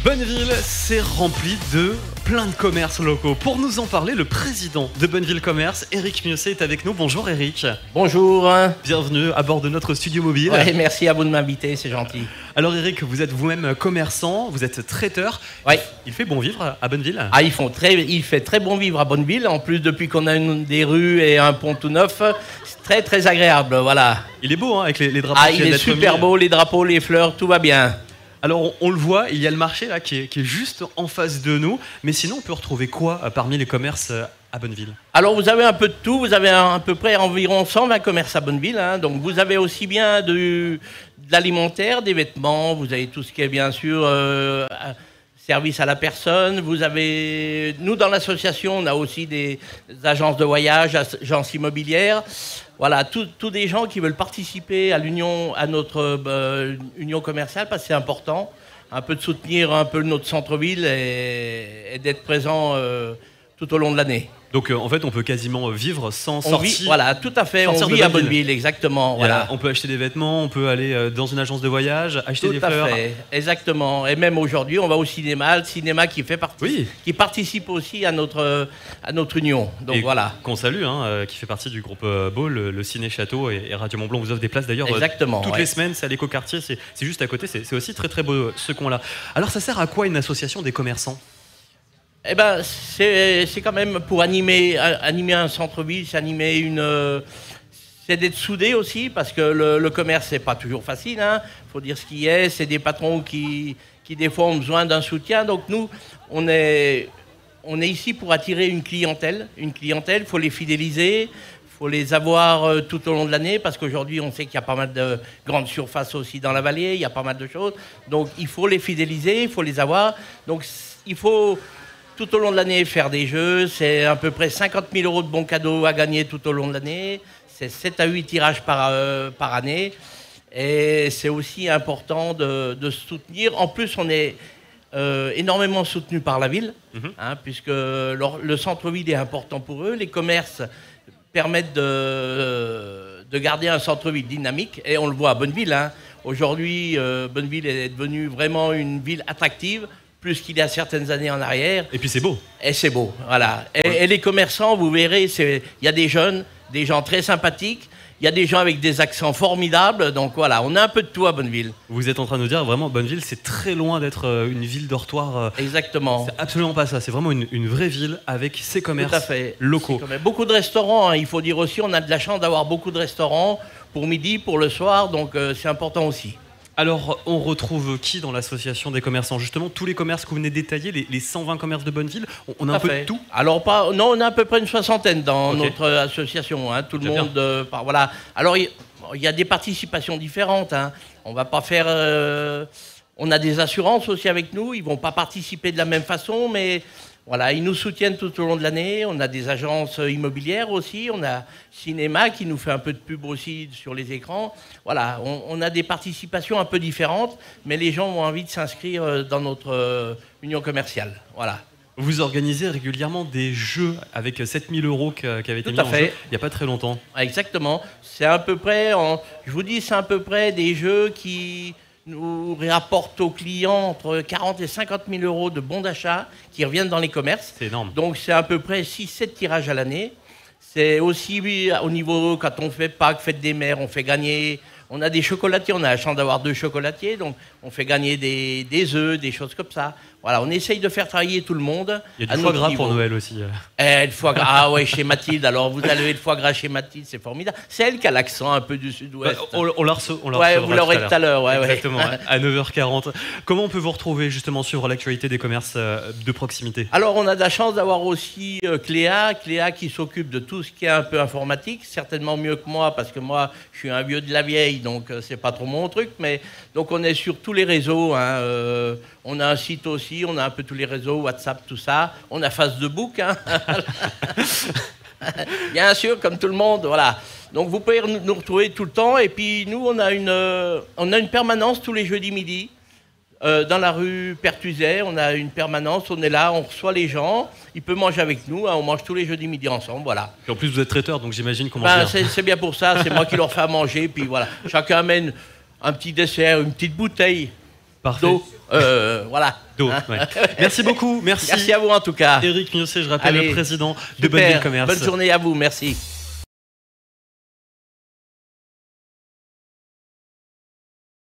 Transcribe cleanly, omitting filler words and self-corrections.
Bonneville, c'est rempli de plein de commerces locaux. Pour nous en parler, le président de Bonneville Commerce, Eric Miosset, est avec nous. Bonjour Eric. Bonjour. Bienvenue à bord de notre studio mobile. Ouais, merci à vous de m'inviter, c'est gentil. Alors Eric, vous êtes vous-même commerçant, vous êtes traiteur. Ouais. Il fait bon vivre à Bonneville? Ah, il fait très bon vivre à Bonneville. En plus, depuis qu'on a des rues et un pont tout neuf, c'est très très agréable, voilà. Il est beau avec les drapeaux. Ah, il est super beau, les drapeaux, les fleurs, tout va bien. Alors on le voit, il y a le marché là qui est juste en face de nous. Mais sinon, on peut retrouver quoi parmi les commerces à Bonneville? Alors vous avez un peu de tout, vous avez à peu près environ 120 commerces à Bonneville. Donc vous avez aussi bien de l'alimentaire, des vêtements, vous avez tout ce qui est bien sûr service à la personne. Vous avez, nous dans l'association, on a aussi des agences de voyage, agences immobilières. Voilà, tous des gens qui veulent participer à l'union, à notre union commerciale, parce que c'est important, un peu de soutenir un peu notre centre-ville et d'être présent tout au long de l'année. Donc en fait, on peut quasiment vivre sans sortir. Voilà, tout à fait. On vit à Bonneville, exactement. Voilà. On peut acheter des vêtements, on peut aller dans une agence de voyage, acheter des fleurs. Tout à fait, exactement. Et même aujourd'hui, on va au cinéma. Le cinéma qui fait partie, oui, qui participe aussi à notre union. Donc et voilà. Qu'on salue, qui fait partie du groupe Beau, le Ciné Château et Radio Mont Blanc vous offre des places d'ailleurs. Exactement. Toutes les semaines, c'est à l'écoquartier, c'est juste à côté. C'est aussi très très beau ce coin-là. Alors ça sert à quoi une association des commerçants? Eh ben, c'est quand même pour animer un centre-ville, c'est d'être soudé aussi, parce que le commerce, c'est pas toujours facile. Faut dire ce qui est. C'est des patrons qui des fois ont besoin d'un soutien. Donc nous, on est ici pour attirer une clientèle. Il faut les fidéliser. Il faut les avoir tout au long de l'année, parce qu'aujourd'hui, on sait qu'il y a pas mal de grandes surfaces aussi dans la vallée. Il y a pas mal de choses. Donc il faut les fidéliser, il faut les avoir. Donc il faut tout au long de l'année faire des jeux. C'est à peu près 50 000 € de bons cadeaux à gagner tout au long de l'année. C'est 7 à 8 tirages par année. Et c'est aussi important de se soutenir. En plus, on est énormément soutenu par la ville, puisque le centre-ville est important pour eux. Les commerces permettent de garder un centre-ville dynamique. Et on le voit à Bonneville. Aujourd'hui, Bonneville est devenue vraiment une ville attractive, plus qu'il y a certaines années en arrière. Et puis c'est beau. Et c'est beau, voilà. Et les commerçants, vous verrez, il y a des jeunes, des gens très sympathiques, il y a des gens avec des accents formidables, donc voilà, on a un peu de tout à Bonneville. Vous êtes en train de nous dire, vraiment, Bonneville, c'est très loin d'être une ville dortoir. Exactement. C'est absolument pas ça, c'est vraiment une vraie ville avec ses commerces locaux. Beaucoup de restaurants, il faut dire aussi, on a de la chance d'avoir beaucoup de restaurants pour midi, pour le soir, donc c'est important aussi. Alors, on retrouve qui dans l'association des commerçants? Justement, tous les commerces que vous venez de détailler, les 120 commerces de Bonneville, on a un peu de tout? Alors, non, on a à peu près une soixantaine dans notre association. Tout le monde, voilà. Alors, il y a des participations différentes. On va pas faire... on a des assurances aussi avec nous. Ils vont pas participer de la même façon, mais... Voilà, ils nous soutiennent tout au long de l'année. On a des agences immobilières aussi. On a Cinéma qui nous fait un peu de pub aussi sur les écrans. Voilà, on a des participations un peu différentes, mais les gens ont envie de s'inscrire dans notre union commerciale. Voilà. Vous organisez régulièrement des jeux avec 7 000 € qui avaient été mis en jeu il n'y a pas très longtemps. Exactement. C'est à peu près, je vous dis, c'est à peu près des jeux qui nous rapportent aux clients entre 40 et 50 000 € de bons d'achat qui reviennent dans les commerces. C'est énorme. Donc c'est à peu près 6-7 tirages à l'année. C'est aussi au niveau, quand on fait Pâques, fête des mères, on fait gagner... On a des chocolatiers, on a la chance d'avoir 2 chocolatiers, donc on fait gagner des œufs, des choses comme ça. Voilà, on essaye de faire travailler tout le monde. Il y a du foie gras pour Noël aussi. Le foie gras, ah ouais, chez Mathilde. Alors vous avez le foie gras chez Mathilde, c'est formidable. C'est elle qui a l'accent un peu du sud-ouest. On la reçoit. Vous l'aurez tout à l'heure. Exactement, à 9h40. Comment on peut vous retrouver justement sur l'actualité des commerces de proximité? Alors on a de la chance d'avoir aussi Cléa qui s'occupe de tout ce qui est un peu informatique, certainement mieux que moi, parce que moi je suis un vieux de la vieille, donc c'est pas trop mon truc. Mais donc on est sur tous les réseaux. On a un site aussi, on a un peu tous les réseaux, WhatsApp, tout ça. On a Facebook, bien sûr, comme tout le monde, voilà. Donc vous pouvez nous retrouver tout le temps. Et puis nous, on a une permanence tous les jeudis midi. Dans la rue Pertuiset, on a une permanence, on est là, on reçoit les gens, ils peuvent manger avec nous, on mange tous les jeudis midi ensemble, voilà. Et en plus, vous êtes traiteur, donc j'imagine qu'on mange bien. C'est bien pour ça, c'est moi qui leur fais à manger, puis voilà. Chacun amène un petit dessert, une petite bouteille. Parfait. d'eau. Voilà. D'eau, Hein. ouais. Merci beaucoup. Merci. Merci à vous en tout cas. Eric Miosset, je rappelle, Allez, le président de super. Bonneville Commerce. Bonne journée à vous, merci.